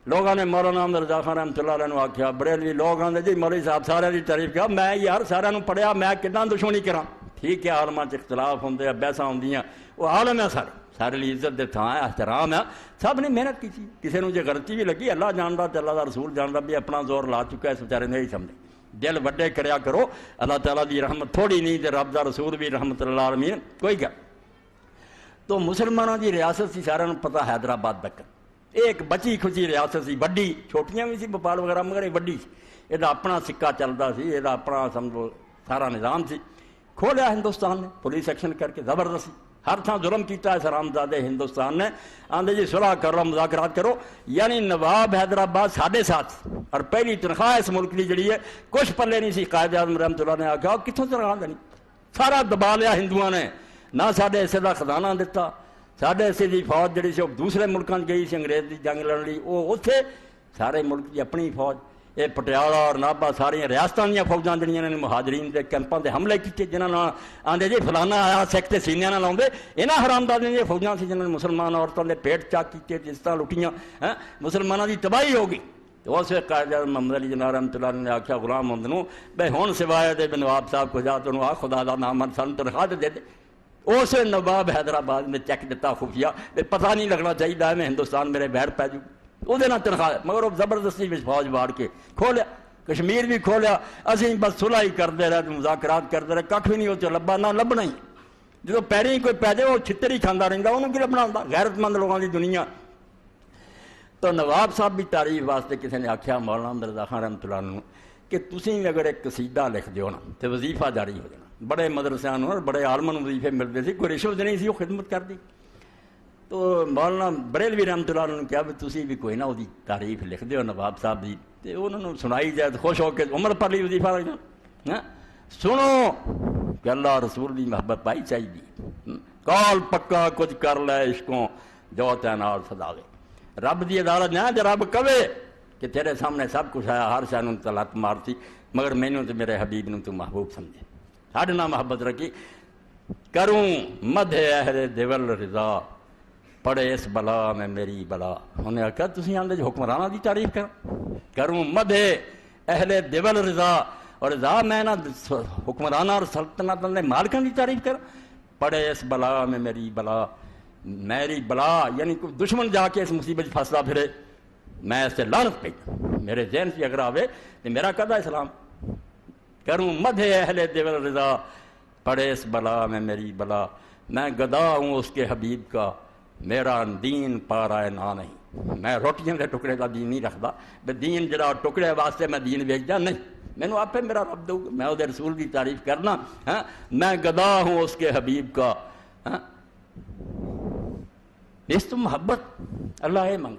لوگوں نے مولانا احمد رضا خان رحمۃ اللہ علیہ آخیا بریلوی لوگ آتے جی مولوی صاحب سارے کی تعریف کیا میں یار سارے پڑھیا میں کتنا دشمنی کرا ٹھیک ہے عالماں اختلاف ہوں بحثاں ہوں وہ عالم ہے سارے لیے عزت دے تھان ہے احترام ہے سب نے محنت کی کسی نے جی غلطی بھی لگی اللہ جانتا تو اللہ کا رسول جانتا بھی اپنا زور لا چکا ہے اس بیچارے نہیں سمجھے دل وڈے کریا کرو اللہ تعالیٰ دی رحمت تھوڑی نہیں تو رب دا رسول بھی رحمت اللہ عالمین کوئی گل تو مسلمانوں کی ریاست سی سارے پتہ حیدرآباد تک ایک بچی کھچی ریاست سی وڈی چھوٹیاں بھی سی بھوپال وغیرہ مگر یہ وڈی سی یہ اپنا سکہ چلتا سی یہ اپنا سمجھو سارا نظام سی کھولیا ہندوستان نے پولیس ایکشن کر کے زبردستی ہر تھان ظلم کیتا ہے حرامزادہ ہندوستان نے آندے جی صلح کرو مذاکرات کرو یعنی نواب حیدرآباد ساڑھے ساتھ اور پہلی تنخواہ اس ملک کی جڑی ہے کچھ پلے نہیں سی قائد اعظم رحمۃ اللہ نے آخیا کتوں تنخواہ دینی سارا دبا لیا ہندوؤں نے نہ ساڈے حصے کا خزانہ دتا ساڈے حصے کی فوج جڑی سی وہ دوسرے ملکوں گئی سی انگریز کی جنگ لڑن لی وہ اتنے سارے ملک کی اپنی فوج یہ پٹیالہ اور نابا ساریا ریاستوں دیا فوجاں جڑیاں نے مہاجرین کے کیمپوں سے حملے کیتے جنہوں نے آدھے جی فلانا آیا سکھ تے سینیاں نہ لاؤندے یہاں حرامزادیاں دیا فوجاں سی جنہوں نے مسلمان عورتوں کے پیٹ چاک کیتے جس طرح لٹیاں مسلمانوں کی تباہی ہو گئی تو اس قائد اعظم محمد علی جناح رحمۃ اللہ نے آخیا غلام محمد نو بھائی ہوں سوائے دے نواب صاحب کو جا تو آ خدا دا نام سن تنخواہ دے دے اس نواب حیدرآباد نے چیک دیتا خفیہ پتہ نہیں لگنا چاہیے میں ہندوستان میرے بہر پی جوں وہ تنخواہ مگر وہ زبردستی فوج واڑ کے کھولیا کشمیر بھی کھولیا اسی بس صلح ہی کرتے رہے مذاکرات کرتے رہے کھ بھی نہیں وہ لبا نہ لبنا ہی جب پیریں ہی کوئی پی جائے وہ چھتر ہی کھانا رہتا انہوں کی لبنا ہوتا غیرت مند لوگوں کی دنیا تو نواب صاحب بھی تعریف واسطے کسی نے آخیا مولانا احمد رضا خان رحمۃ اللہ عنہ کہ تسی اگر ایک قصیدہ لکھ دیو نا تو وظیفہ جاری ہو جانا بڑے مدرسیاں اور بڑے عالموں وظیفے ملتے تھے کوئی رشوت نہیں سی وہ خدمت کر دی تو مولانا بریلوی رحمۃ اللہ عنہ نے کہا بھی تسی بھی کوئی نہ وہ تعریف لکھ دیو نواب صاحب کی تو انہوں نے سنائی جائے تو خوش ہو کے عمر پر لی وظیفہ لگنا سنو کہ اللہ رسول کی محبت پائی چاہیے کال پکا کچھ کر لے عشقوں جو تینار سدا لے رب کی عدالت نہ جو رب کہے کہ تیرے سامنے سب کچھ آیا ہر شاہ تو لت مارتی مگر مینوں تو میرے حبیب نوں تو محبوب سمجھے ساڈے نال محبت رکھی کروں مدھ اہل دیول رضا پڑے اس بلا میں میری بلا انہیں آخیا تسی آندے جو حکمرانہ دی تعریف کروں مدھ اہل دیول رضا اور رضا میں نہ حکمرانہ اور سلطنت دے مالکاں دی تعریف کر پڑے اس بلا میں میری بلا یعنی کوئی دشمن جا کے اس مصیبت پھنستا پھرے میں اس سے لعنت پہ میرے ذہن سے اگر آوے تو میرا قدہ اسلام کروں مدھ اہل دیول رضا پڑے اس بلا میں میری بلا میں گدا ہوں اس کے حبیب کا میرا دین پارا نہ نہیں میں روٹیاں کے ٹکڑے کا دین نہیں رکھتا بے دین جڑا ٹکڑے واسطے میں دین بیچتا نہیں مینوں آپ میرا رب دو میں وہ رسول کی تعریف کرنا میں گدا ہوں اس کے حبیب کا اس تو محبت اللہ ہے منگ